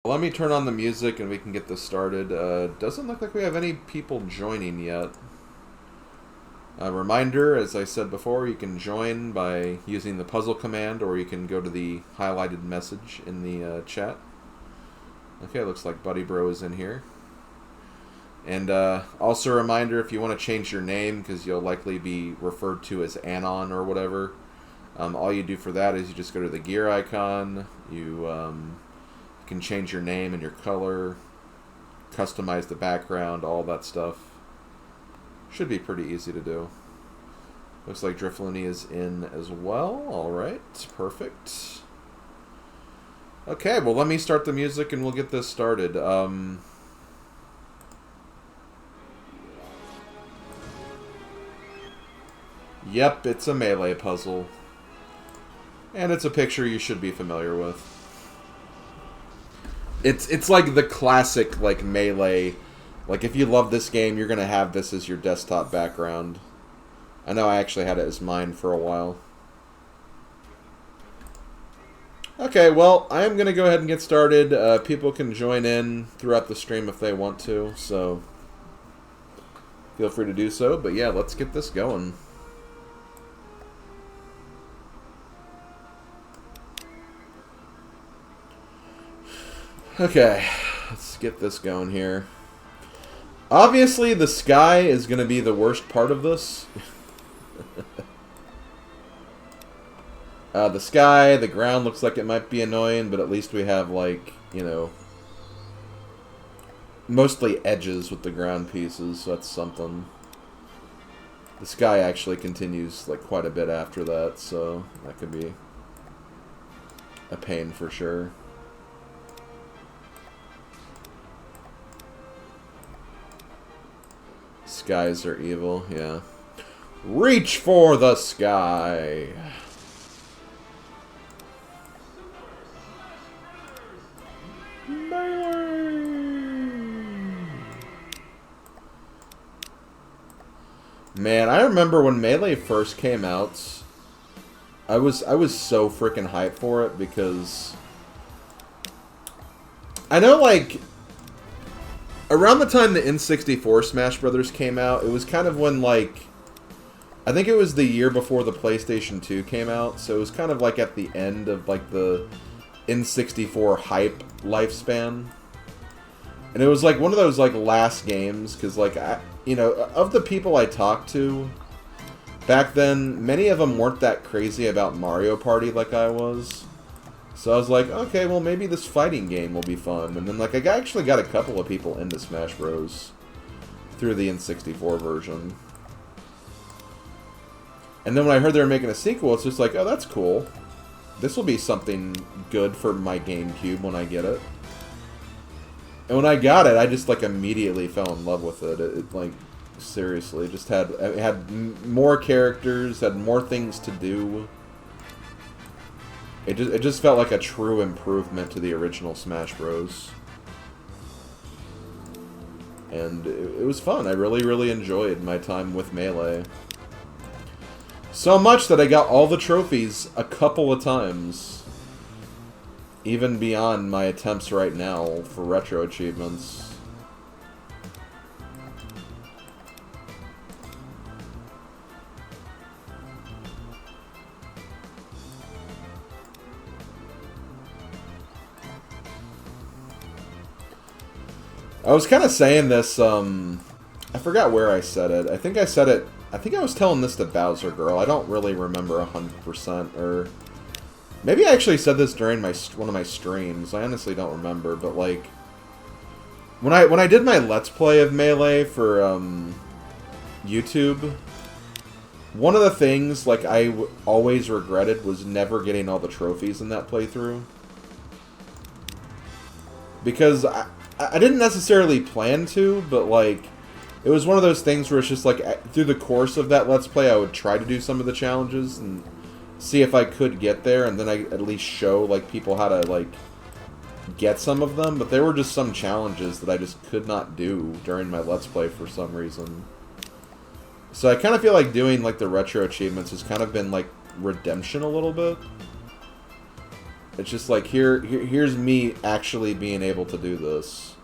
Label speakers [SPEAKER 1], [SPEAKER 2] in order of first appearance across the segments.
[SPEAKER 1] Let me turn on the music and we can get this started. Doesn't look like we have any people joining yet. A reminder, as I said before, you can join by using the puzzle command, or you can go to the highlighted message in the chat. Okay, looks like Buddy Bro is in here. And also a reminder, if you want to change your name, because you'll likely be referred to as Anon or whatever, all you do for that is you just go to the gear icon, you can change your name and your color, customize the background, all that stuff. Should be pretty easy to do. Looks like Drifloony is in as well. Alright, perfect. Okay, well let me start the music and we'll get this started. Yep, it's a Melee puzzle. And it's a picture you should be familiar with. It's like the classic like Melee. Like if you love this game, you're gonna have this as your desktop background. I know I actually had it as mine for a while. Okay, well, I am gonna go ahead and get started. People can join in throughout the stream if they want to, so feel free to do so. But yeah, let's get this going. Okay, let's get this going here. Obviously, the sky is going to be the worst part of this. The sky, the ground looks like it might be annoying, but at least we have, like, you know, mostly edges with the ground pieces, so that's something. The sky actually continues, like, quite a bit after that, so that could be a pain for sure. Skies are evil, yeah. Reach for the sky! Man, I remember when Melee first came out, I was so freaking hyped for it because I know, like, around the time the N64 Smash Brothers came out, it was kind of when, like, I think it was the year before the PlayStation 2 came out, so it was kind of like at the end of, like, the N64 hype lifespan. And it was, like, one of those, like, last games, because, like, you know, of the people I talked to back then, many of them weren't that crazy about Mario Party like I was. So I was like, okay, well, maybe this fighting game will be fun. And then, like, I actually got a couple of people into Smash Bros. Through the N64 version. And then when I heard they were making a sequel, it's just like, oh, that's cool. This will be something good for my GameCube when I get it. And when I got it, I just, like, immediately fell in love with it. It like, seriously, just it had more characters, had more things to do. It just felt like a true improvement to the original Smash Bros. And it was fun. I really, really enjoyed my time with Melee. So much that I got all the trophies a couple of times. Even beyond my attempts right now for retro achievements. I was kind of saying this, I forgot where I said it. I think I was telling this to Bowser Girl. I don't really remember 100%, or maybe I actually said this during one of my streams. I honestly don't remember, but like when I did my Let's Play of Melee for YouTube, one of the things like I always regretted was never getting all the trophies in that playthrough. Because I didn't necessarily plan to, but, like, it was one of those things where it's just, like, through the course of that Let's Play, I would try to do some of the challenges and see if I could get there, and then I at least show, like, people how to, like, get some of them, but there were just some challenges that I just could not do during my Let's Play for some reason. So I kind of feel like doing, like, the retro achievements has kind of been, like, redemption a little bit. It's just like, here's me actually being able to do this.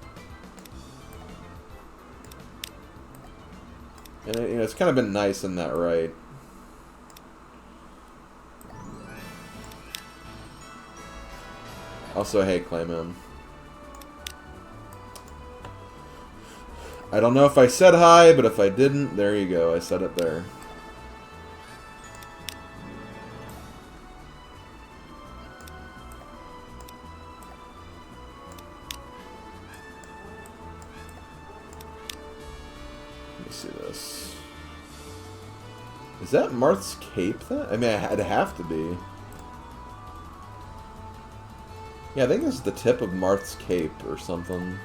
[SPEAKER 1] And you know, it's kind of been nice in that right. Also, hey, Clayman. I don't know if I said hi, but if I didn't, there you go. I said it there. Let me see this. Is that Marth's cape then? I mean, it'd have to be. Yeah, I think this is the tip of Marth's cape or something.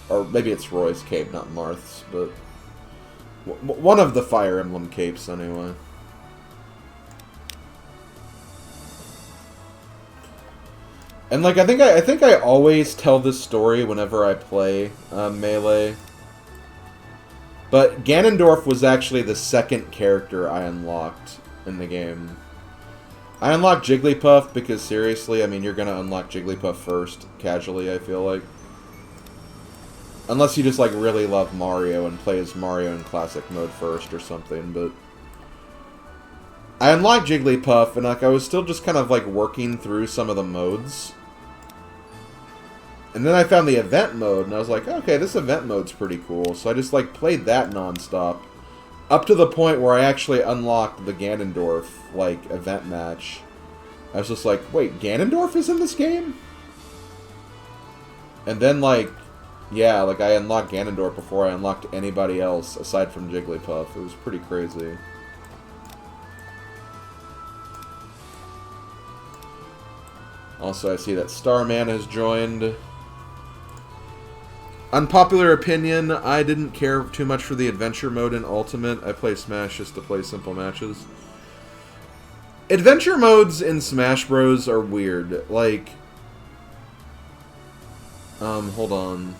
[SPEAKER 1] Or maybe it's Roy's cape, not Marth's, but one of the Fire Emblem capes, anyway. And like, I think I always tell this story whenever I play Melee. But Ganondorf was actually the second character I unlocked in the game. I unlocked Jigglypuff because, seriously, I mean, you're gonna unlock Jigglypuff first, casually, I feel like. Unless you just, like, really love Mario and play as Mario in Classic Mode first or something, but... I unlocked Jigglypuff, and, like, I was still just kind of, like, working through some of the modes. And then I found the event mode, and I was like, okay, this event mode's pretty cool. So I just, like, played that nonstop. Up to the point where I actually unlocked the Ganondorf, like, event match. I was just like, wait, Ganondorf is in this game? And then, like... yeah, like, I unlocked Ganondorf before I unlocked anybody else, aside from Jigglypuff. It was pretty crazy. Also, I see that Starman has joined. Unpopular opinion, I didn't care too much for the adventure mode in Ultimate. I play Smash just to play simple matches. Adventure modes in Smash Bros. Are weird. Like... hold on.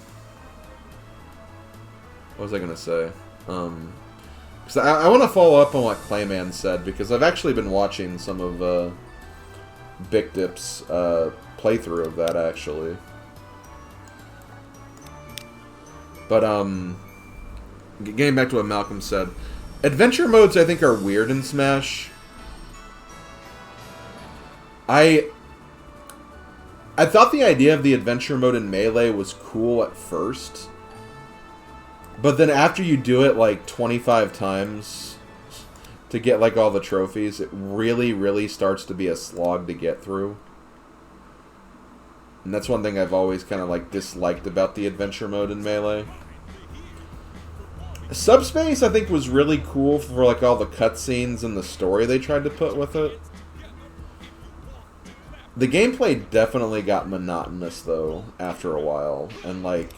[SPEAKER 1] What was I gonna say? Because I want to follow up on what Clayman said, because I've actually been watching some of Big Dip's playthrough of that, actually. But, getting back to what Malcolm said, adventure modes I think are weird in Smash. I thought the idea of the adventure mode in Melee was cool at first. But then after you do it like 25 times to get like all the trophies, it really, really starts to be a slog to get through. And that's one thing I've always kind of like disliked about the adventure mode in Melee. Subspace I think was really cool for like all the cutscenes and the story they tried to put with it. The gameplay definitely got monotonous though after a while, and like,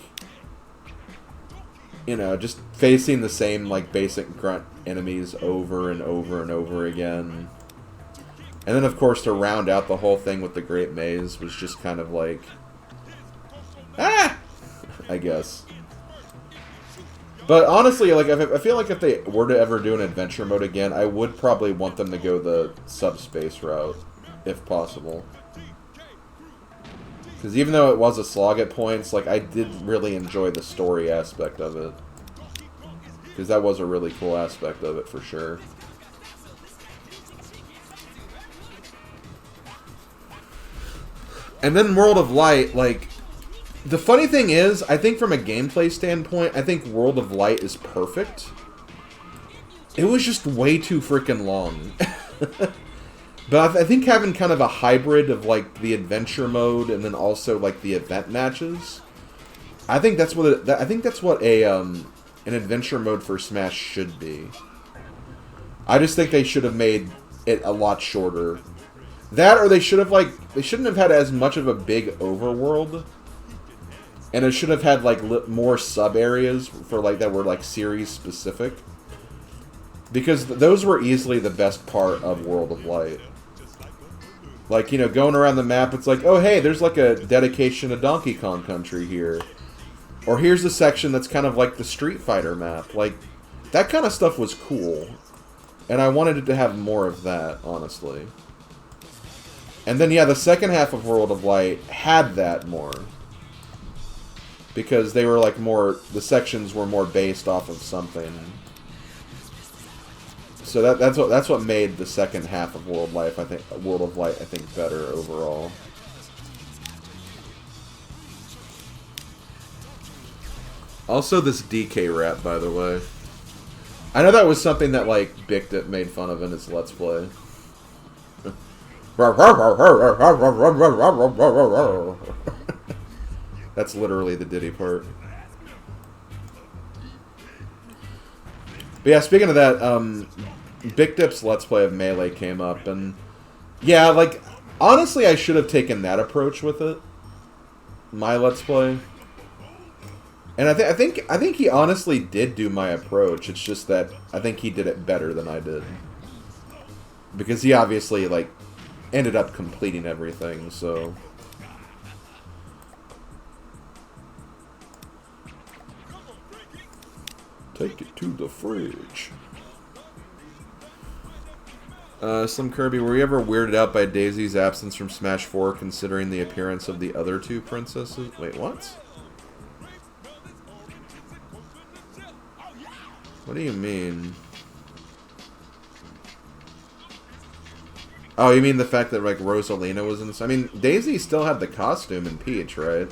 [SPEAKER 1] you know, just facing the same like basic grunt enemies over and over and over again. And then, of course, to round out the whole thing with the Great Maze was just kind of like... ah! I guess. But honestly, like, I feel like if they were to ever do an adventure mode again, I would probably want them to go the subspace route, if possible. Because even though it was a slog at points, like, I did really enjoy the story aspect of it. Because that was a really cool aspect of it, for sure. And then World of Light, like, the funny thing is, I think from a gameplay standpoint, I think World of Light is perfect. It was just way too freaking long. But I think having kind of a hybrid of, like, the adventure mode and then also, like, the event matches, I think that's what an adventure mode for Smash should be. I just think they should have made it a lot shorter. That, or they should have, like, they shouldn't have had as much of a big overworld. And it should have had, like, more sub-areas for, like, that were, like, series-specific. Because those were easily the best part of World of Light. Like, you know, going around the map, it's like, oh, hey, there's like a dedication to Donkey Kong Country here. Or here's a section that's kind of like the Street Fighter map. Like, that kind of stuff was cool. And I wanted it to have more of that, honestly. And then, yeah, the second half of World of Light had that more. Because they were like more, the sections were more based off of something. So that's what made the second half of World of Light, I think, better overall. Also, this DK rap, by the way. I know that was something that, like, Bictip made fun of in his Let's Play. That's literally the Diddy part. But yeah, speaking of that, Bictip's Let's Play of Melee came up, and yeah, like, honestly, I should have taken that approach with it. My Let's Play. And I think he honestly did do my approach. It's just that I think he did it better than I did. Because he obviously, like, ended up completing everything, so... Take it to the fridge. Slim Kirby, were you ever weirded out by Daisy's absence from Smash 4 considering the appearance of the other two princesses? Wait, what? What do you mean? Oh, you mean the fact that, like, Rosalina was in this? I mean, Daisy still had the costume in Peach, right?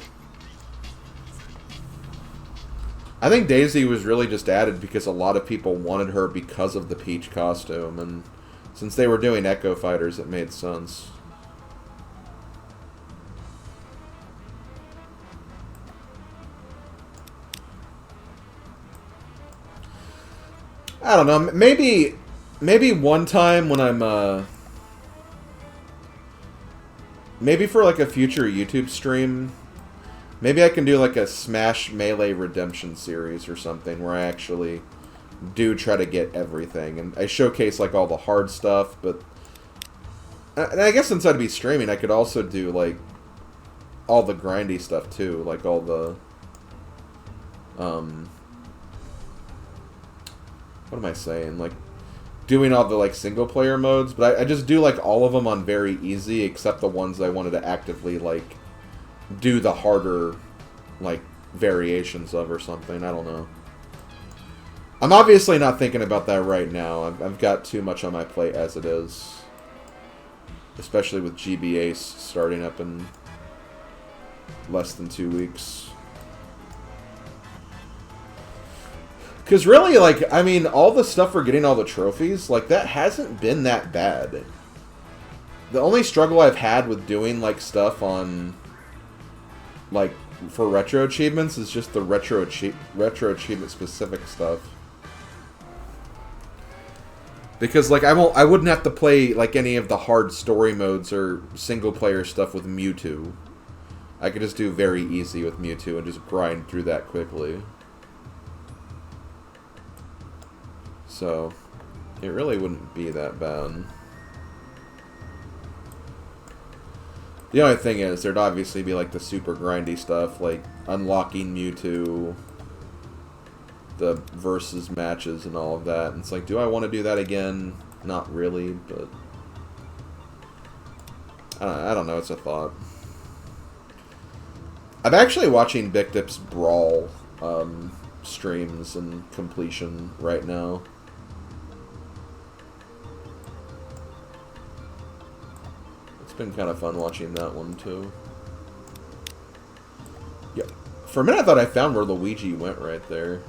[SPEAKER 1] I think Daisy was really just added because a lot of people wanted her because of the Peach costume, and since they were doing Echo Fighters, it made sense. I don't know. Maybe one time when I'm maybe for like a future YouTube stream, maybe I can do like a Smash Melee Redemption series or something where I actually do try to get everything and I showcase like all the hard stuff. But and I guess since I'd be streaming, I could also do like all the grindy stuff too, like all the what am I saying? Like, doing all the, like, single-player modes, but I just do, like, all of them on very easy, except the ones I wanted to actively, like, do the harder, like, variations of or something. I don't know. I'm obviously not thinking about that right now. I've got too much on my plate as it is. Especially with GB Ace starting up in less than 2 weeks. Because really, like, I mean, all the stuff for getting all the trophies, like, that hasn't been that bad. The only struggle I've had with doing, like, stuff on, like, for retro achievements is just the retro achievement specific stuff. Because, like, I wouldn't have to play, like, any of the hard story modes or single-player stuff with Mewtwo. I could just do very easy with Mewtwo and just grind through that quickly. So, it really wouldn't be that bad. The only thing is, there'd obviously be like the super grindy stuff, like unlocking Mewtwo, the versus matches and all of that. And it's like, do I want to do that again? Not really, but I don't know, it's a thought. I'm actually watching Bictip's Brawl streams and completion right now. Been kind of fun watching that one too. Yeah, for a minute I thought I found where Luigi went right there.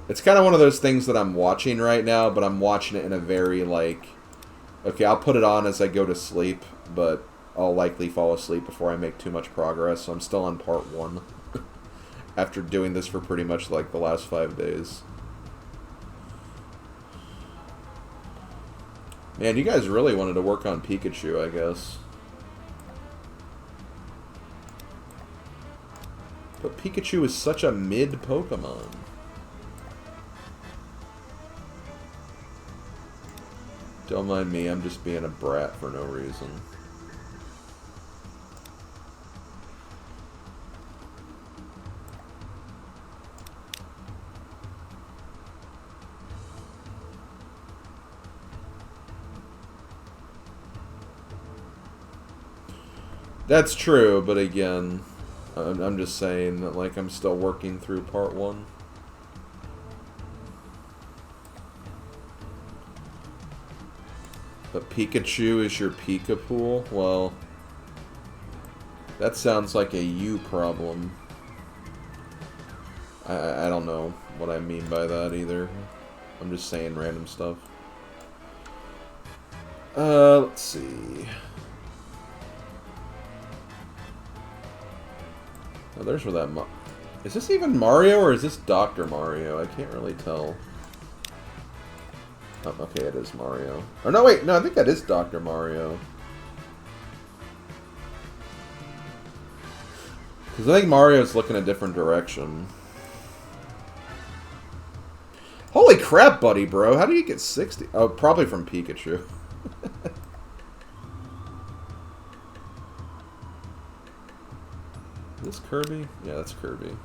[SPEAKER 1] It's kind of one of those things that I'm watching right now, but I'm watching it in a very like, okay, I'll put it on as I go to sleep, but I'll likely fall asleep before I make too much progress, so I'm still on part 1 after doing this for pretty much like the last 5 days. Man, you guys really wanted to work on Pikachu, I guess. But Pikachu is such a mid Pokemon. Don't mind me, I'm just being a brat for no reason. That's true, but again, I'm just saying that, like, I'm still working through part 1. But Pikachu is your Pika pool? Well, that sounds like a you problem. I don't know what I mean by that either. I'm just saying random stuff. Let's see. Oh, there's where that is this even Mario or is this Dr. Mario? I can't really tell. Oh, okay, it is Mario. Oh, no, wait. No, I think that is Dr. Mario. Because I think Mario's looking a different direction. Holy crap, buddy, bro. How do you get 60? Oh, probably from Pikachu. Is this Kirby? Yeah, that's Kirby.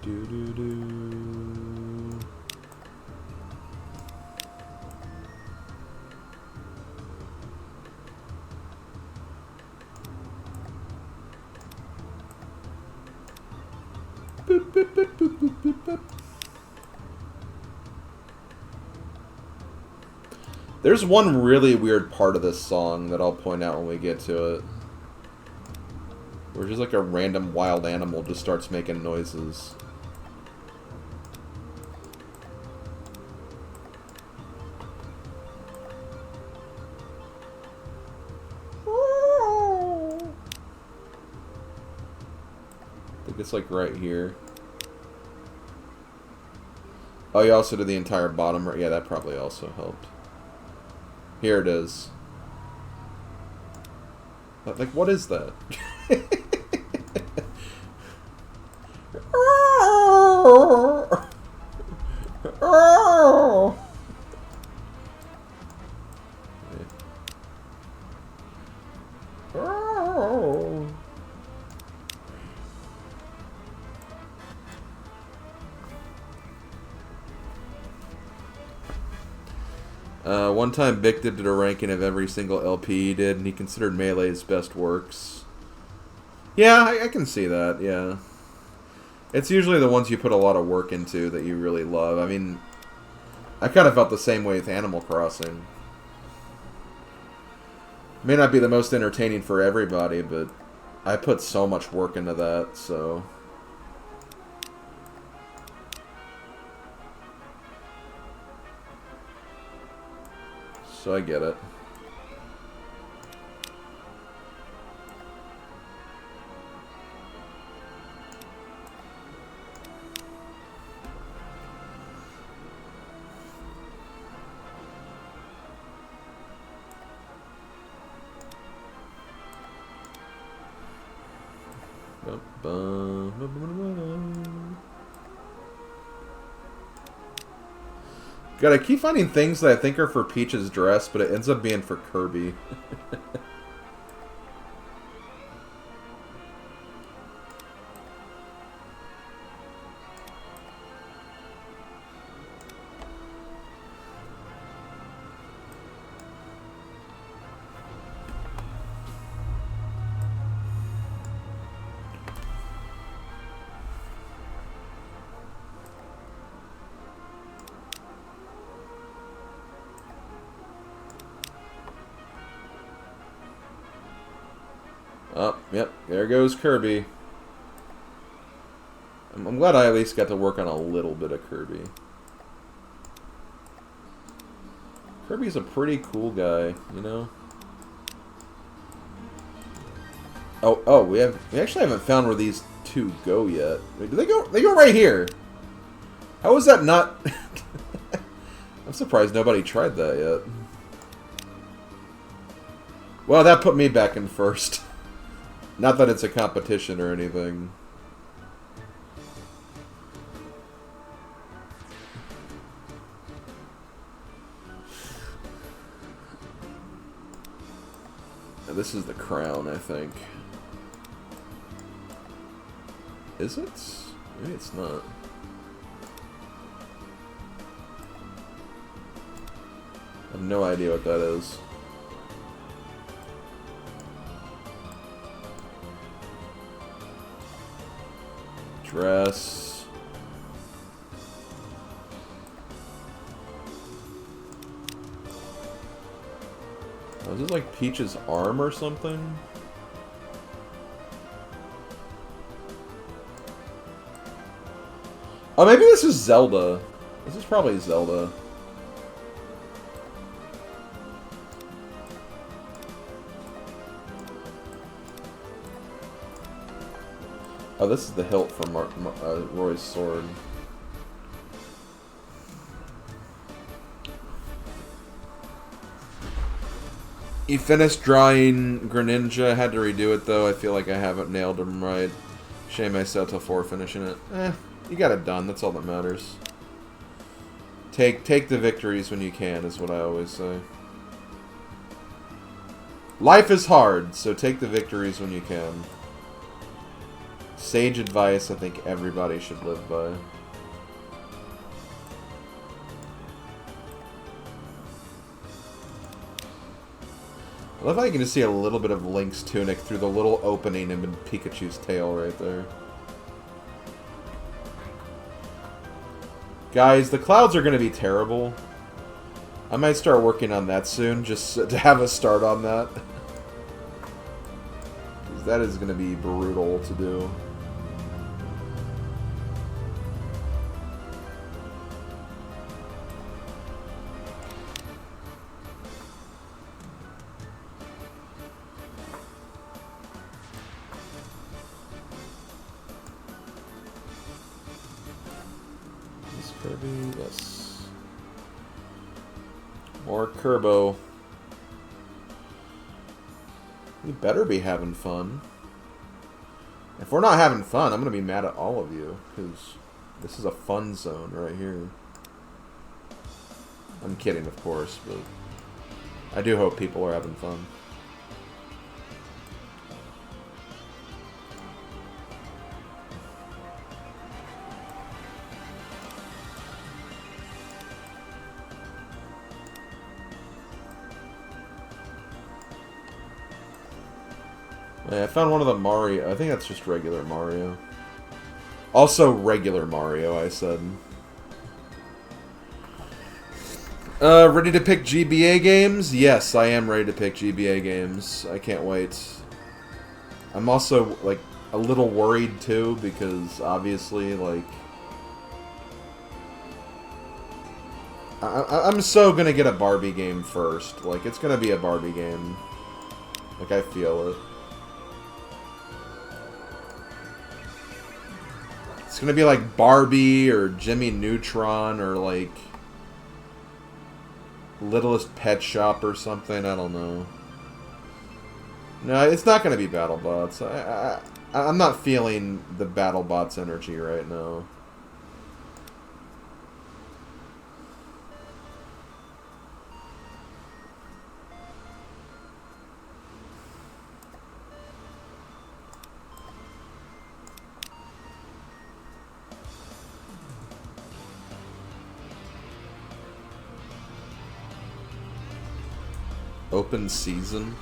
[SPEAKER 1] Do-do-do. Boop, boop, boop, boop, boop, boop, boop. There's one really weird part of this song that I'll point out when we get to it. Where just like a random wild animal just starts making noises. I think it's like right here. Oh, you also did the entire bottom right? Yeah, that probably also helped. Here it is. Like, what is that? One time Vic did a ranking of every single LP he did, and he considered Melee his best works. Yeah, I can see that, yeah. It's usually the ones you put a lot of work into that you really love. I mean, I kind of felt the same way with Animal Crossing. May not be the most entertaining for everybody, but I put so much work into that, so... So I get it. God, I keep finding things that I think are for Peach's dress, but it ends up being for Kirby. Oh, yep, there goes Kirby. I'm glad I at least got to work on a little bit of Kirby. Kirby's a pretty cool guy, you know? Oh, we actually haven't found where these two go yet. Wait, do they go? They go right here. How is that not? I'm surprised nobody tried that yet. Well, that put me back in first. Not that it's a competition or anything. this is the crown, I think. Is it? Maybe it's not. I have no idea what that is. Dress. Oh, is this like Peach's arm or something? Oh, maybe this is Zelda. This is probably Zelda. Oh, this is the hilt from Roy's sword. You finished drawing Greninja, had to redo it though. I feel like I haven't nailed him right. Shame I sat till 4 finishing it. You got it done, that's all that matters. Take the victories when you can, is what I always say. Life is hard, so take the victories when you can. Sage advice I think everybody should live by. I love how you can just see a little bit of Link's tunic through the little opening in Pikachu's tail right there. Guys, the clouds are going to be terrible. I might start working on that soon, just to have a start on that. Because that is going to be brutal to do. Yes. More Kerbo. We better be having fun. If we're not having fun, I'm going to be mad at all of you. Because this is a fun zone right here. I'm kidding, of course, but I do hope people are having fun. I found one of the Mario. I think that's just regular Mario. Also regular Mario, I said. Ready to pick GBA games? Yes, I am ready to pick GBA games. I can't wait. I'm also, like, a little worried, too, because, obviously, like... I'm so gonna get a Barbie game first. Like, it's gonna be a Barbie game. Like, I feel it. It's gonna be like Barbie or Jimmy Neutron or like Littlest Pet Shop or something. I don't know. No, it's not gonna be BattleBots. I'm not feeling the BattleBots energy right now. Open season?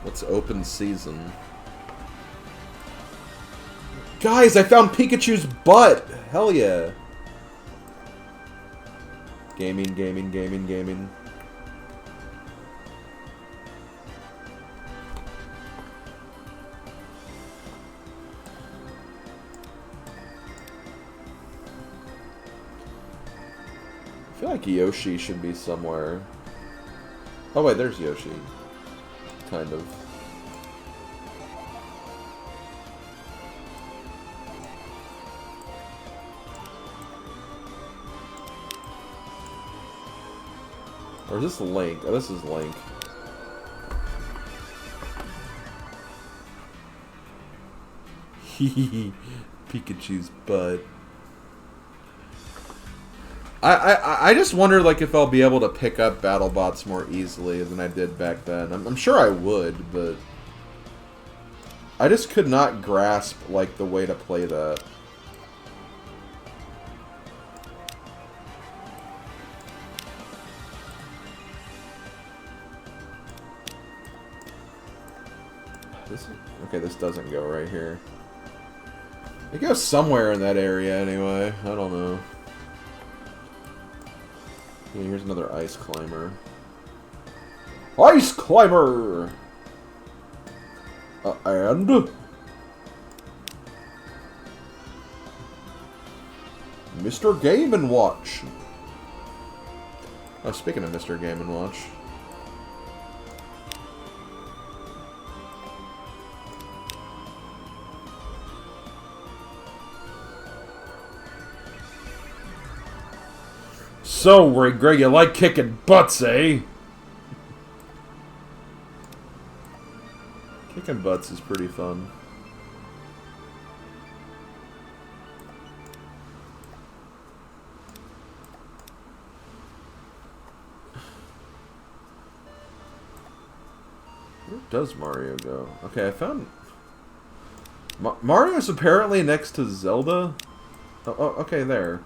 [SPEAKER 1] What's open season? Guys, I found Pikachu's butt! Hell yeah! Gaming, gaming, gaming, gaming. I feel like Yoshi should be somewhere. Oh wait, there's Yoshi. Kind of. Or is this Link? Oh, this is Link. Hehehe. Pikachu's butt. I just wonder like if I'll be able to pick up BattleBots more easily than I did back then. I'm sure I would, but I just could not grasp like the way to play that. Okay, this doesn't go right here. It goes somewhere in that area anyway. I don't know. Yeah, here's another ice climber. Ice climber! And? Mr. Game & Watch. Oh, speaking of Mr. Game & Watch. So, Greg, you like kicking butts, eh? Kicking butts is pretty fun. Where does Mario go? Okay, I found... Mario's apparently next to Zelda? Oh, okay, there.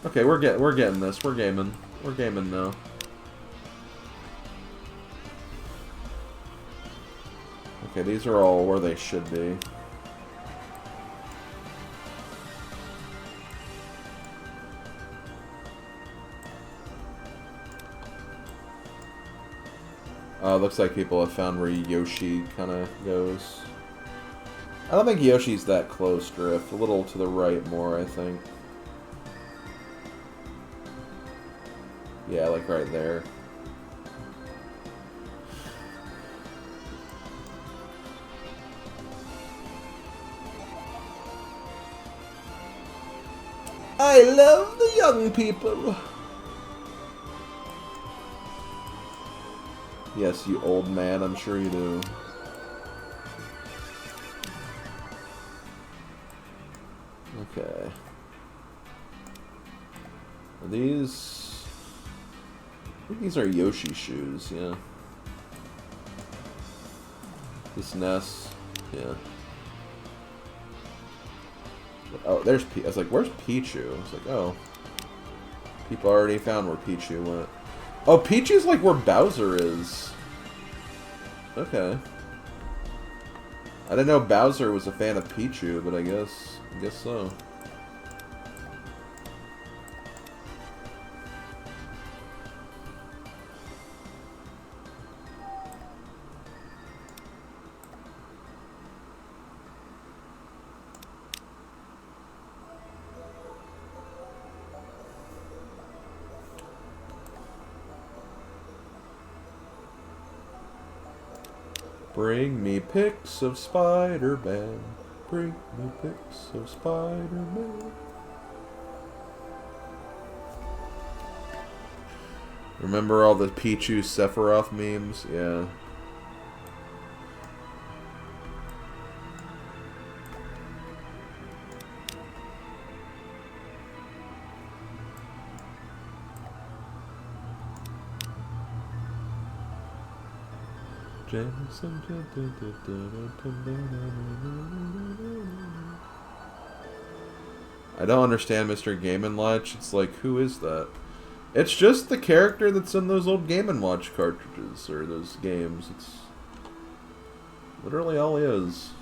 [SPEAKER 1] Okay, we're getting this. We're gaming. We're gaming now. Okay, these are all where they should be. Looks like people have found where Yoshi kind of goes. I don't think Yoshi's that close, Drift. A little to the right more, I think. Yeah, like right there. I love the young people. Yes, you old man, I'm sure you do. Okay. Are these... I think these are Yoshi shoes, yeah. This Ness, yeah. Oh, there's I was like, where's Pichu? I was like, oh. People already found where Pichu went. Oh, Pichu's like where Bowser is. Okay. I didn't know Bowser was a fan of Pichu, but I guess so. Bring me pics of Spider-Man. Bring me pics of Spider-Man. Remember all the Pichu Sephiroth memes? Yeah. Jameson. I don't understand Mr. Game & Watch. It's like, who is that? It's just the character that's in those old Game & Watch cartridges, or those games. It's literally all he is.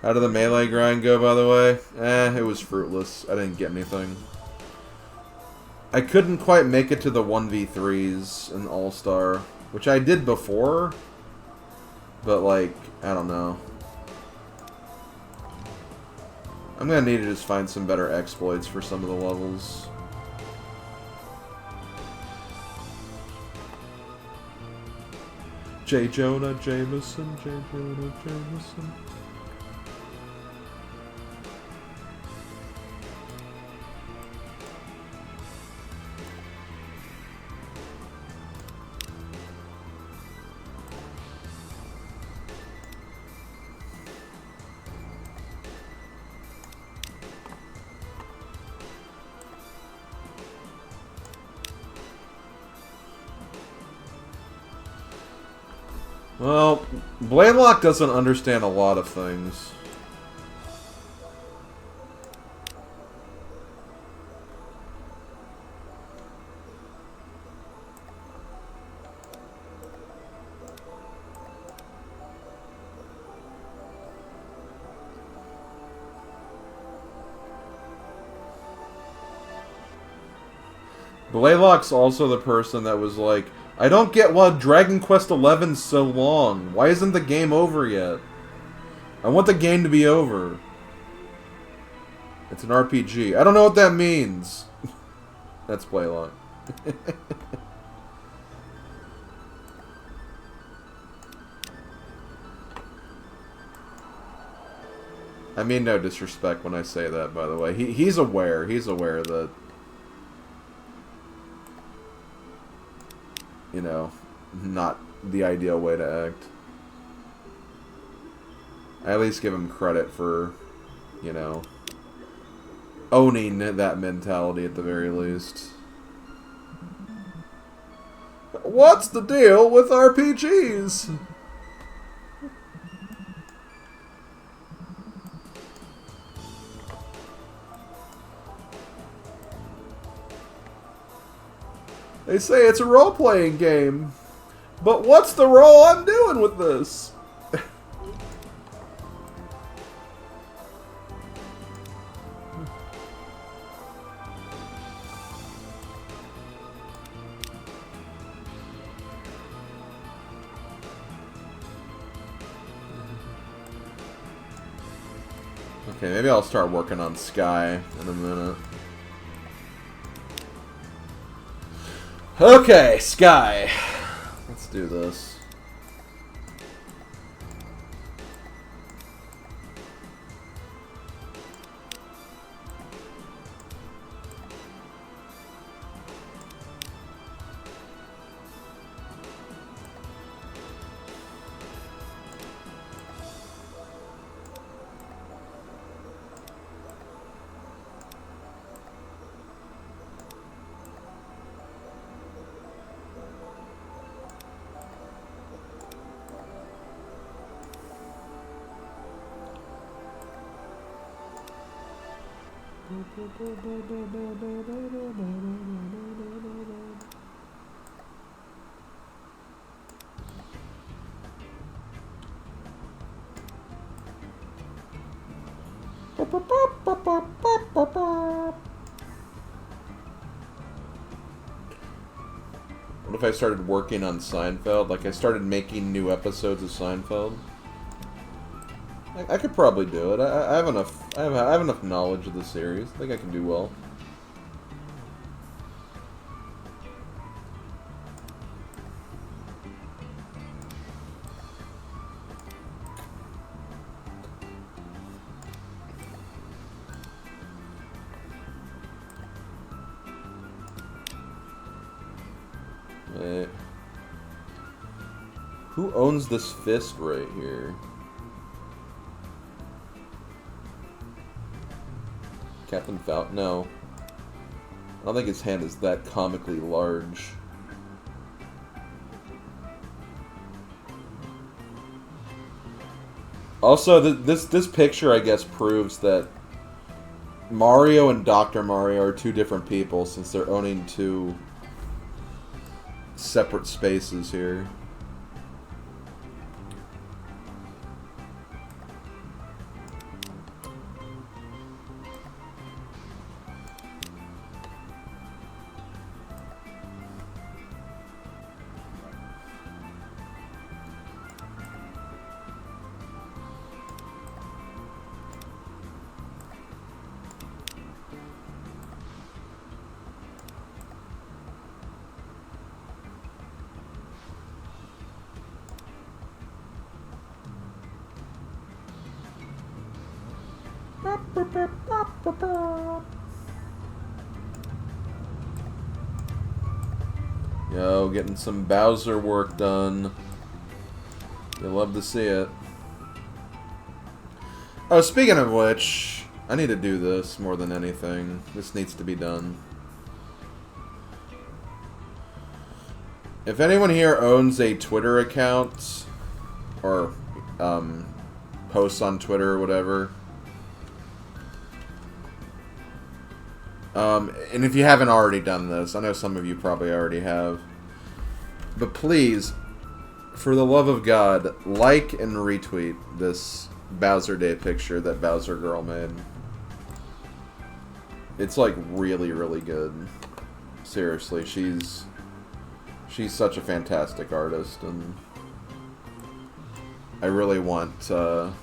[SPEAKER 1] How did the melee grind go, by the way? It was fruitless. I didn't get anything. I couldn't quite make it to the 1v3s in All-Star, which I did before, but, like, I don't know. I'm gonna need to just find some better exploits for some of the levels. J. Jonah Jameson, J. Jonah Jameson. Well, Blaylock doesn't understand a lot of things. Blaylock's also the person that was like, I don't get why Dragon Quest XI's so long. Why isn't the game over yet? I want the game to be over. It's an RPG. I don't know what that means. That's Blaylock. I mean no disrespect when I say that, by the way. He's aware. He's aware that, you know, not the ideal way to act. I at least give him credit for, you know, owning that mentality at the very least. What's the deal with RPGs? They say it's a role-playing game. But what's the role I'm doing with this? Okay, maybe I'll start working on Sky in a minute. Okay, Sky. Let's do this. What if I started working on Seinfeld? Like I started making new episodes of Seinfeld? I could probably do it. I have enough. I have enough knowledge of the series. I think I can do well. Wait. Who owns this fist right here? Captain Falcon? No. I don't think his hand is that comically large. Also, this picture, I guess, proves that Mario and Dr. Mario are two different people since they're owning two separate spaces here. Yo, getting some Bowser work done. You'll love to see it. Oh, speaking of which, I need to do this more than anything. This needs to be done. If anyone here owns a Twitter account, or posts on Twitter or whatever. And if you haven't already done this, I know some of you probably already have, but please, for the love of God, like and retweet this Bowser Day picture that Bowser Girl made. It's like really, really good. Seriously, she's such a fantastic artist, and I really want her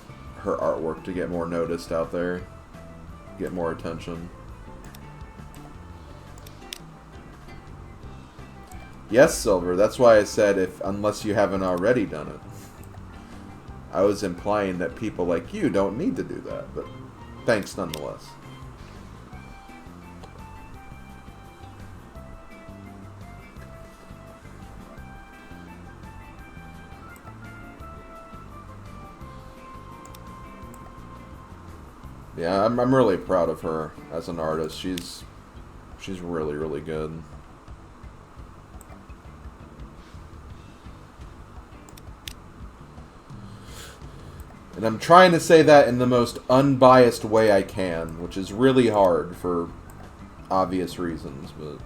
[SPEAKER 1] artwork to get more noticed out there, get more attention. Yes, Silver, that's why I said unless you haven't already done it. I was implying that people like you don't need to do that, but thanks nonetheless. Yeah, I'm really proud of her as an artist. She's really, really good. And I'm trying to say that in the most unbiased way I can, which is really hard for obvious reasons, but...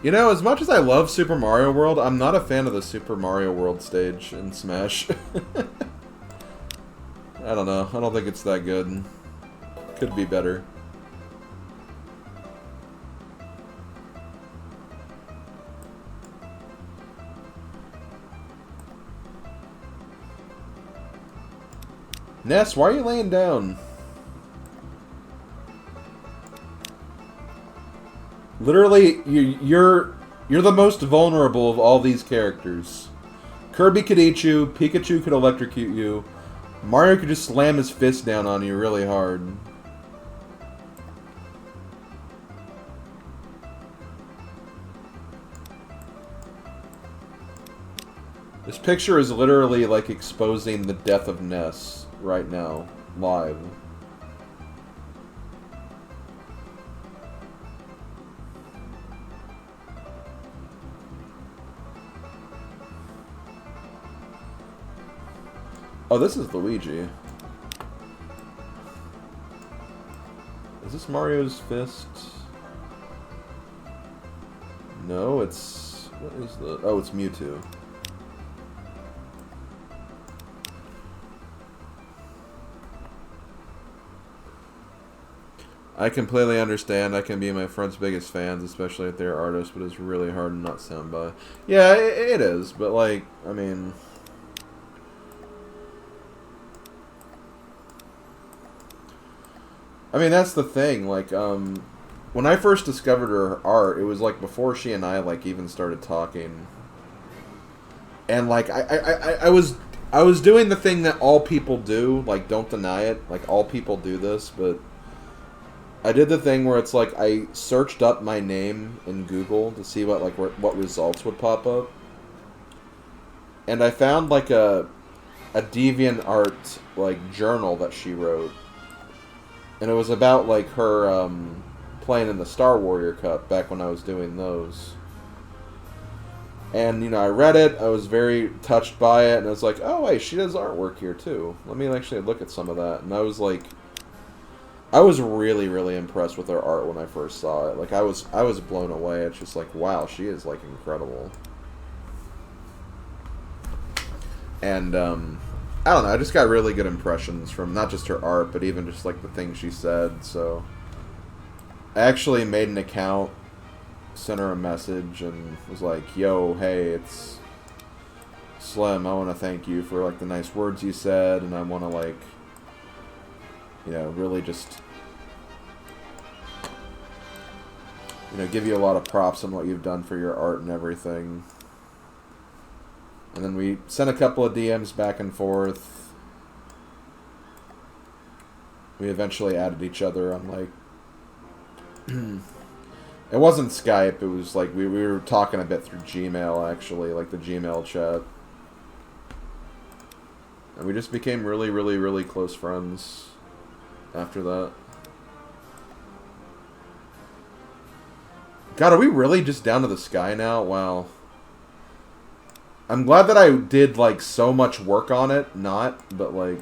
[SPEAKER 1] You know, as much as I love Super Mario World, I'm not a fan of the Super Mario World stage in Smash. I don't know. I don't think it's that good. Could be better. Ness, why are you laying down? Literally, you're the most vulnerable of all these characters. Kirby could eat you, Pikachu could electrocute you, Mario could just slam his fist down on you really hard. This picture is literally like exposing the death of Ness right now, live. Oh, this is Luigi. Is this Mario's fist? No, it's... What is the... Oh, it's Mewtwo. I completely understand. I can be my friend's biggest fans, especially if they're artists, but it's really hard to not stand by. Yeah, it is, but like, I mean... that's the thing, like, when I first discovered her art, it was, like, before she and I, like, even started talking. And, like, I was doing the thing that all people do, like, don't deny it, like, all people do this, but I did the thing where it's, like, I searched up my name in Google to see what results would pop up. And I found, like, a DeviantArt, like, journal that she wrote. And it was about, like, her playing in the Star Warrior Cup back when I was doing those. And, you know, I read it, I was very touched by it, and I was like, oh, wait, she does artwork here, too. Let me actually look at some of that. And I was, like, I was really, really impressed with her art when I first saw it. Like, I was blown away. It's just like, wow, she is, like, incredible. And, I don't know, I just got really good impressions from not just her art, but even just, like, the things she said, so... I actually made an account, sent her a message, and was like, yo, hey, it's Slim, I want to thank you for, like, the nice words you said, and I want to, like, you know, really just, you know, give you a lot of props on what you've done for your art and everything. And then we sent a couple of DMs back and forth. We eventually added each other on, like... It wasn't Skype, it was like we were talking a bit through Gmail, actually, like the Gmail chat. And we just became really, really, really close friends after that. God, are we really just down to the sky now? Wow. I'm glad that I did, like, so much work on it. Not, but, like...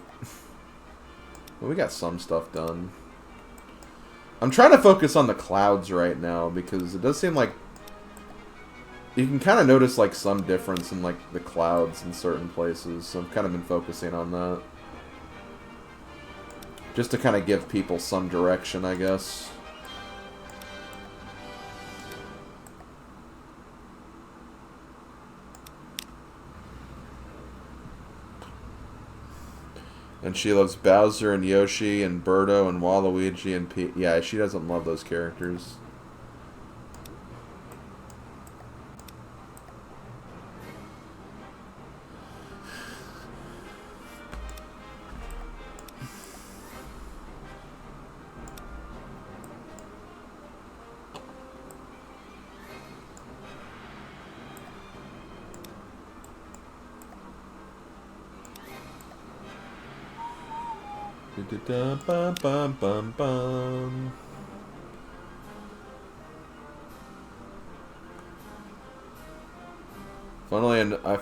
[SPEAKER 1] Well, we got some stuff done. I'm trying to focus on the clouds right now, because it does seem like... You can kind of notice, like, some difference in, like, the clouds in certain places. So I've kind of been focusing on that. Just to kind of give people some direction, I guess. And she loves Bowser and Yoshi and Birdo and Waluigi and Peach. Yeah, she doesn't love those characters.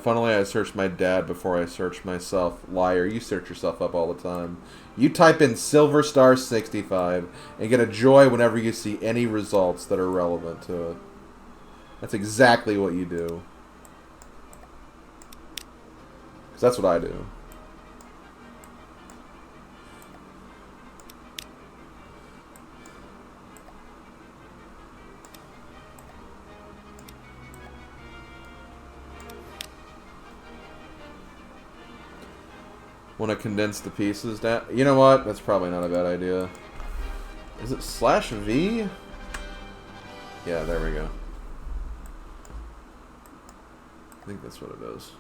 [SPEAKER 1] Funnily, I searched my dad before I searched myself. Liar, you search yourself up all the time. You type in Silver Star 65 and get a joy whenever you see any results that are relevant to it. That's exactly what you do. Because that's what I do. Want to condense the pieces down? You know what? That's probably not a bad idea. Is it /V? Yeah, there we go. I think that's what it is.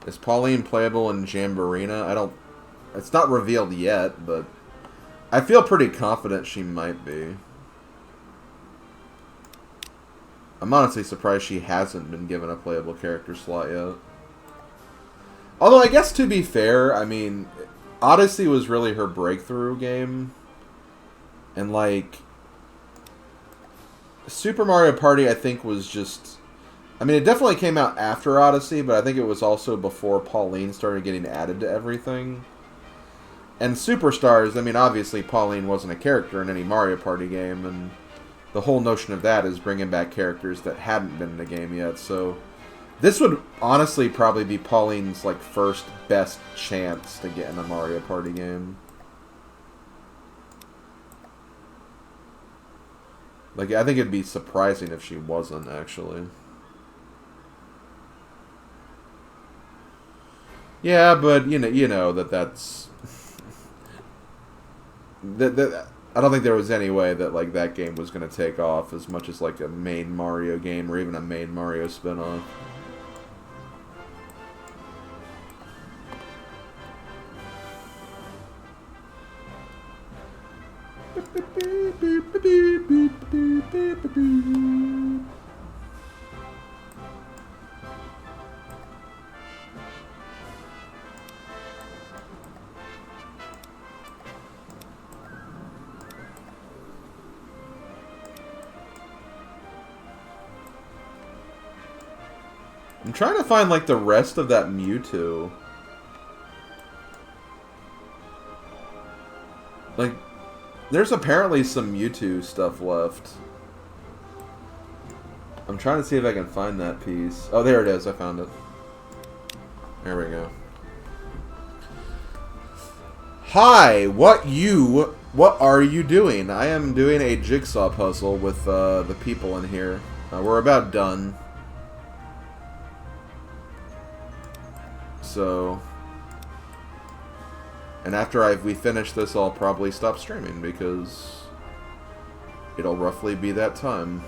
[SPEAKER 1] Is Pauline playable in Jamborina? I don't... It's not revealed yet, but... I feel pretty confident she might be. I'm honestly surprised she hasn't been given a playable character slot yet. Although, I guess to be fair, I mean, Odyssey was really her breakthrough game. And, like, Super Mario Party, I think, was just... I mean, it definitely came out after Odyssey, but I think it was also before Pauline started getting added to everything. And Superstars, I mean, obviously Pauline wasn't a character in any Mario Party game, and... The whole notion of that is bringing back characters that hadn't been in the game yet, so... This would honestly probably be Pauline's, like, first best chance to get in a Mario Party game. Like, I think it'd be surprising if she wasn't, actually. Yeah, but, you know that's... I don't think there was any way that, like, that game was going to take off as much as, like, a main Mario game or even a main Mario spin-off. I'm trying to find, like, the rest of that Mewtwo. Like, there's apparently some Mewtwo stuff left. I'm trying to see if I can find that piece. Oh, there it is. I found it. There we go. Hi, what are you doing? I am doing a jigsaw puzzle with the people in here. We're about done. So, and after we finish this, I'll probably stop streaming because it'll roughly be that time.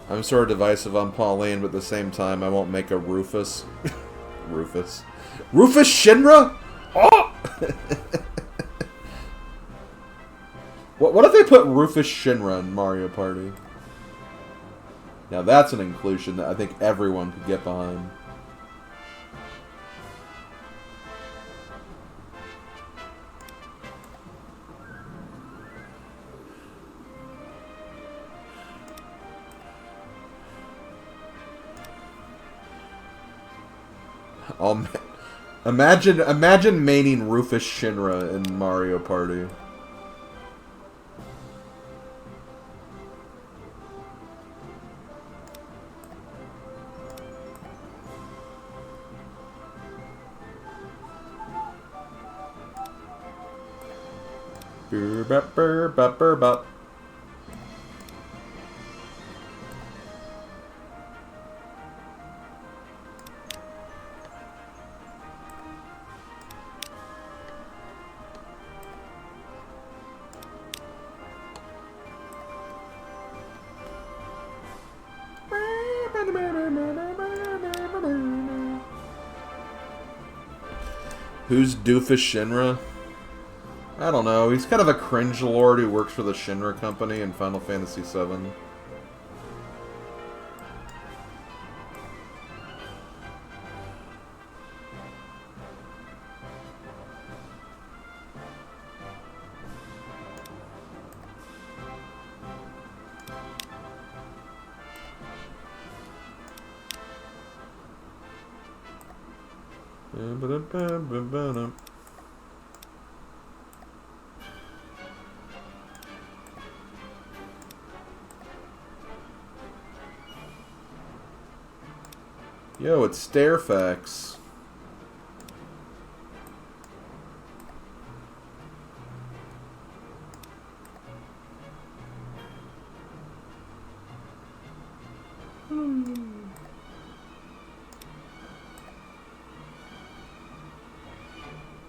[SPEAKER 1] I'm sort of divisive on Pauline, but at the same time, I won't make a Rufus. Rufus Shinra? Oh! What if they put Rufus Shinra in Mario Party? Now that's an inclusion that I think everyone could get behind. Imagine maining Rufus Shinra in Mario Party. Burr-bop. Who's Doofus Shinra? I don't know. He's kind of a cringe lord who works for the Shinra company in Final Fantasy VII. Yo, it's Stairfax.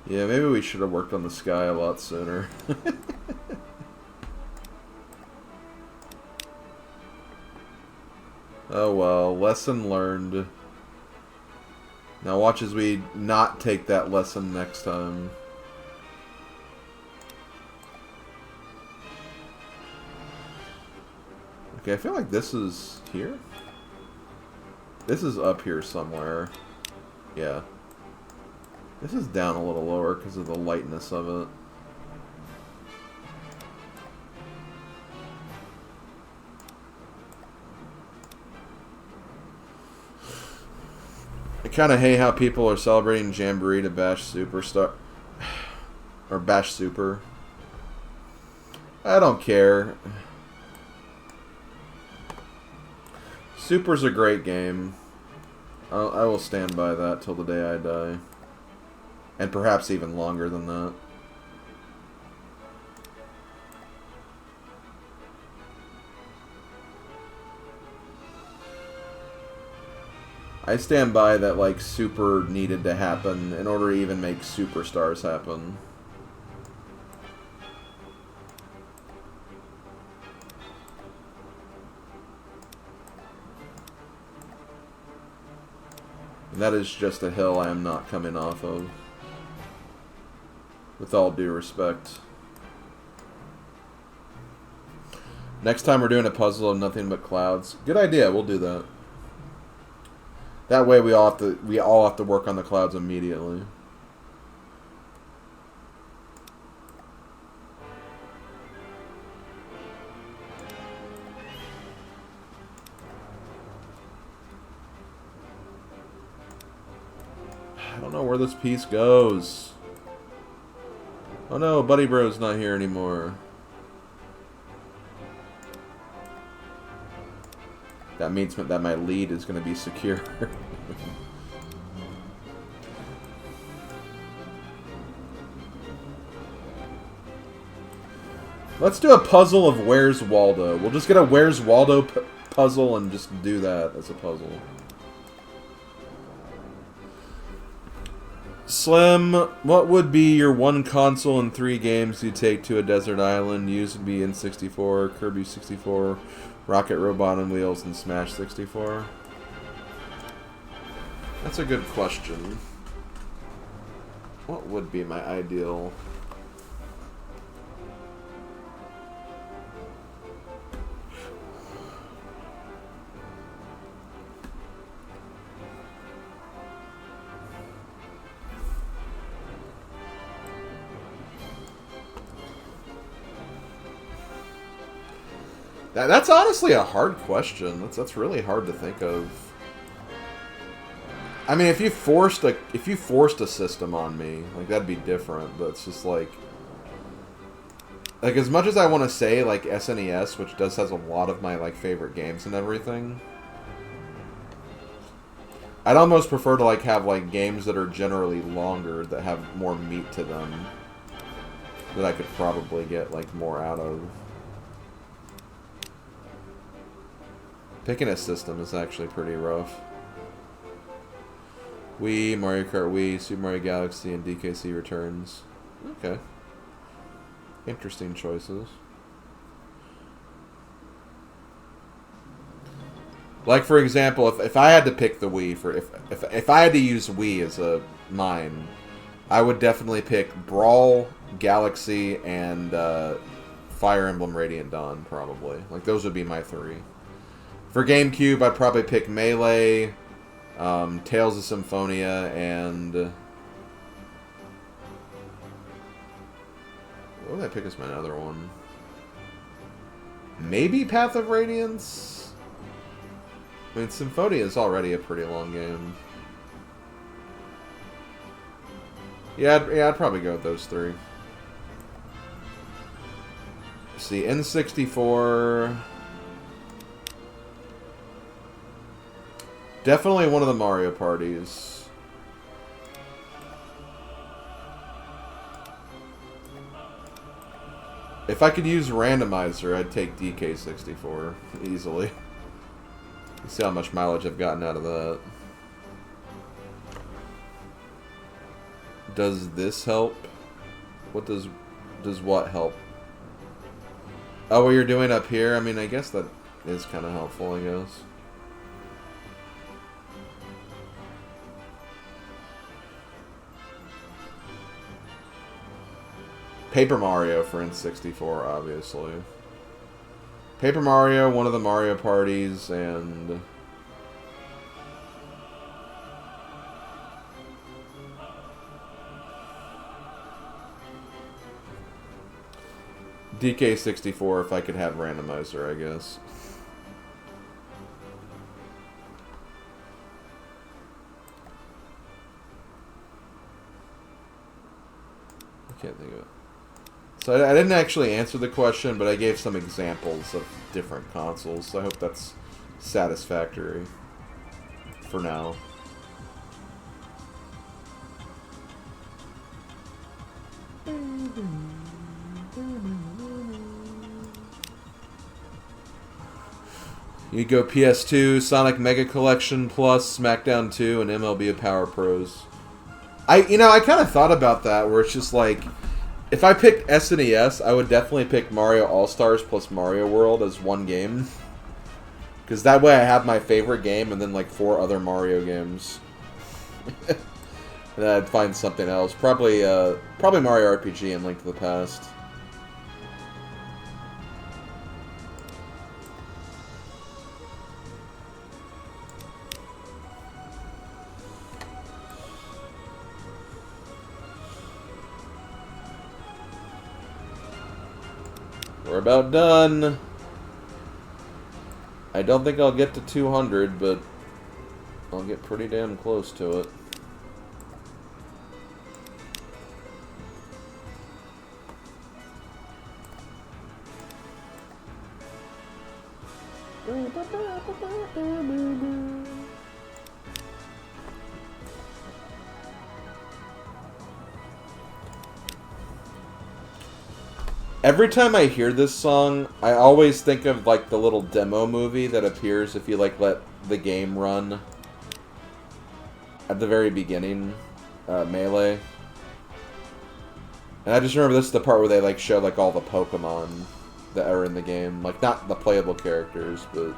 [SPEAKER 1] Yeah, maybe we should have worked on the sky a lot sooner. Oh well, lesson learned. Now watch as we not take that lesson next time. Okay, I feel like this is here? This is up here somewhere. Yeah. This is down a little lower because of the lightness of it. I kind of hate how people are celebrating Jamboree to bash Superstar. Or bash Super. I don't care. Super's a great game. I will stand by that till the day I die. And perhaps even longer than that. I stand by that, like, Super needed to happen in order to even make Superstars happen. And that is just a hill I am not coming off of. With all due respect. Next time we're doing a puzzle of nothing but clouds. Good idea, we'll do that. That way we all have to work on the clouds immediately. I don't know where this piece goes. Oh no, Buddy Bro's not here anymore. That means that my lead is going to be secure. Let's do a puzzle of Where's Waldo. We'll just get a Where's Waldo puzzle and just do that as a puzzle. Slim, what would be your one console and 3 games you take to a desert island? Used would be N64, Kirby 64, Rocket Robot on Wheels and Smash 64? That's a good question. What would be my ideal? That's honestly a hard question. That's really hard to think of. I mean, if you forced a system on me, like that'd be different. But it's just like as much as I want to say like SNES, which has a lot of my like favorite games and everything, I'd almost prefer to like have like games that are generally longer, that have more meat to them, that I could probably get like more out of. Picking a system is actually pretty rough. Wii, Mario Kart Wii, Super Mario Galaxy, and DKC Returns. Okay. Interesting choices. Like, for example, if I had to pick the Wii for... If I had to use Wii as a mine, I would definitely pick Brawl, Galaxy, and Fire Emblem Radiant Dawn, probably. Like, those would be my three. For GameCube, I'd probably pick Melee, Tales of Symphonia, and... What would I pick as my other one? Maybe Path of Radiance? I mean, Symphonia is already a pretty long game. Yeah, I'd probably go with those three. Let's see, N64... Definitely one of the Mario parties. If I could use randomizer, I'd take DK64 easily. You see how much mileage I've gotten out of that. Does this help? What does what help? Oh, what you're doing up here? I mean, I guess that is kind of helpful, I guess. Paper Mario for N64, obviously. Paper Mario, one of the Mario parties, and... DK64 if I could have randomizer, I guess. I can't think of it. So I didn't actually answer the question, but I gave some examples of different consoles, so I hope that's satisfactory for now. You go PS2, Sonic Mega Collection Plus, SmackDown 2, and MLB Power Pros. I kind of thought about that, where it's just like, if I picked SNES, I would definitely pick Mario All-Stars plus Mario World as one game. Because that way I have my favorite game and then like 4 other Mario games. And then I'd find something else. Probably Mario RPG and Link to the Past. We're about done. I don't think I'll get to 200, but I'll get pretty damn close to it. Every time I hear this song, I always think of like the little demo movie that appears if you like let the game run at the very beginning, Melee. And I just remember this is the part where they like show like all the Pokemon that are in the game. Like, not the playable characters, but...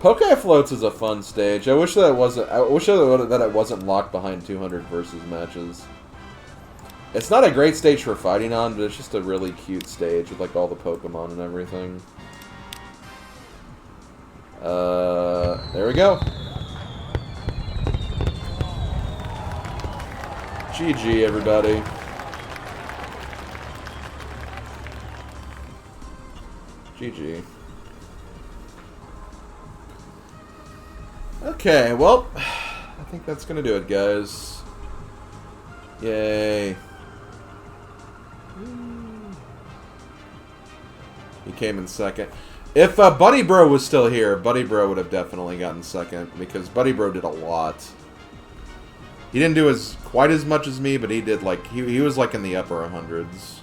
[SPEAKER 1] Poke Floats is a fun stage. I wish that it wasn't. I wish that it wasn't locked behind 200 versus matches. It's not a great stage for fighting on, but it's just a really cute stage with like all the Pokemon and everything. There we go. GG, everybody. GG. Okay, well, I think that's gonna do it, guys. Yay. He came in second. If Buddy Bro was still here, Buddy Bro would have definitely gotten second, because Buddy Bro did a lot. He didn't do quite as much as me, but he did, like, he was, like, in the upper hundreds.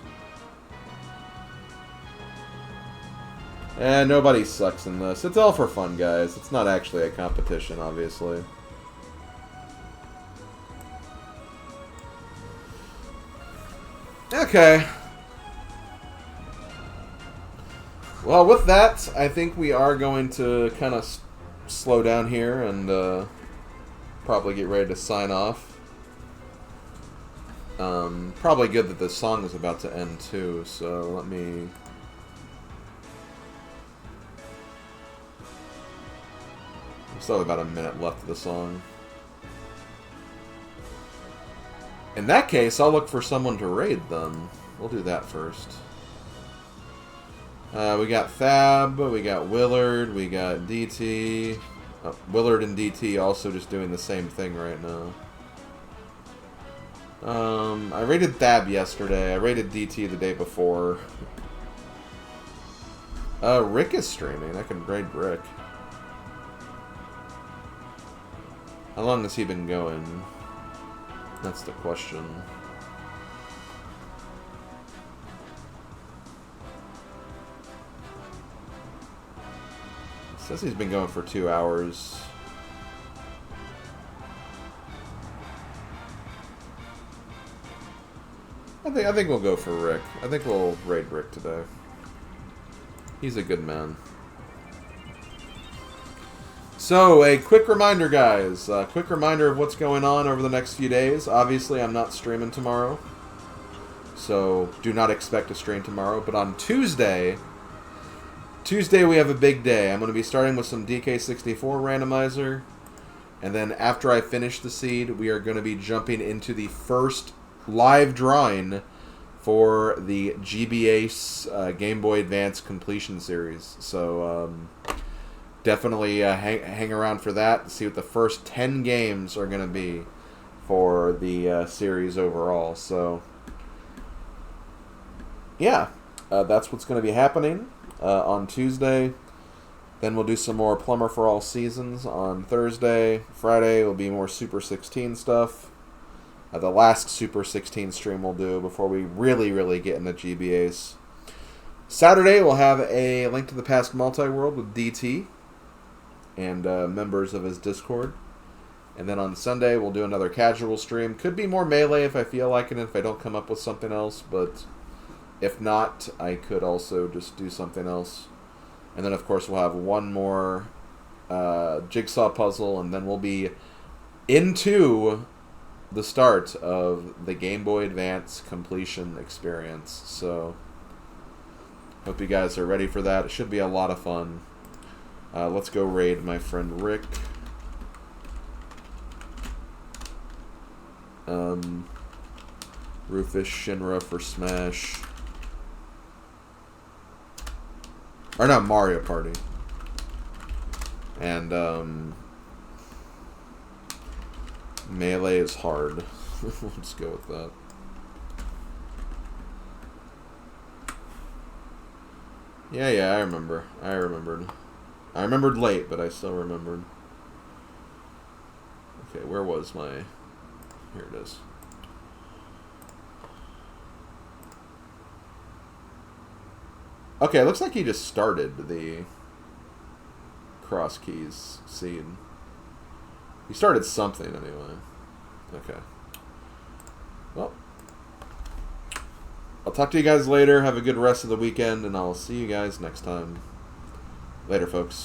[SPEAKER 1] And nobody sucks in this. It's all for fun, guys. It's not actually a competition, obviously. Okay. Well, with that, I think we are going to kind of slow down here and probably get ready to sign off. Probably good that the song is about to end, too, so let me... Still about a minute left of the song. In that case, I'll look for someone to raid them. We'll do that first. We got Thab, we got Willard, we got DT. Oh, Willard and DT also just doing the same thing right now. I raided Thab yesterday. I raided DT the day before. Rick is streaming. I can raid Rick. How long has he been going? That's the question. It says he's been going for 2 hours. I think we'll go for Rick. I think we'll raid Rick today. He's a good man. So, a quick reminder, guys. A quick reminder of what's going on over the next few days. Obviously, I'm not streaming tomorrow. So, do not expect to stream tomorrow. But on Tuesday we have a big day. I'm going to be starting with some DK64 randomizer. And then after I finish the seed, we are going to be jumping into the first live drawing for the GBA Game Boy Advance Completion Series. So, definitely hang around for that and see what the first 10 games are going to be for the series overall. So, yeah, that's what's going to be happening on Tuesday. Then we'll do some more Plumber for All Seasons on Thursday. Friday will be more Super 16 stuff. The last Super 16 stream we'll do before we really get into GBAs. Saturday we'll have a Link to the Past multi-world with DT and members of his Discord. And then on Sunday, we'll do another casual stream. Could be more Melee if I feel like it, if I don't come up with something else. But if not, I could also just do something else. And then, of course, we'll have one more Jigsaw puzzle. And then we'll be into the start of the Game Boy Advance completion experience. So, hope you guys are ready for that. It should be a lot of fun. Let's go raid my friend Rick. Rufus Shinra for Smash. Or not, Mario Party. And, Melee is hard. Let's go with that. Yeah, I remember. I remembered late, but I still remembered. Okay, where was my... Here it is. Okay, it looks like he just started the cross keys scene. He started something anyway. Okay. Well, I'll talk to you guys later. Have a good rest of the weekend, and I'll see you guys next time. Later, folks.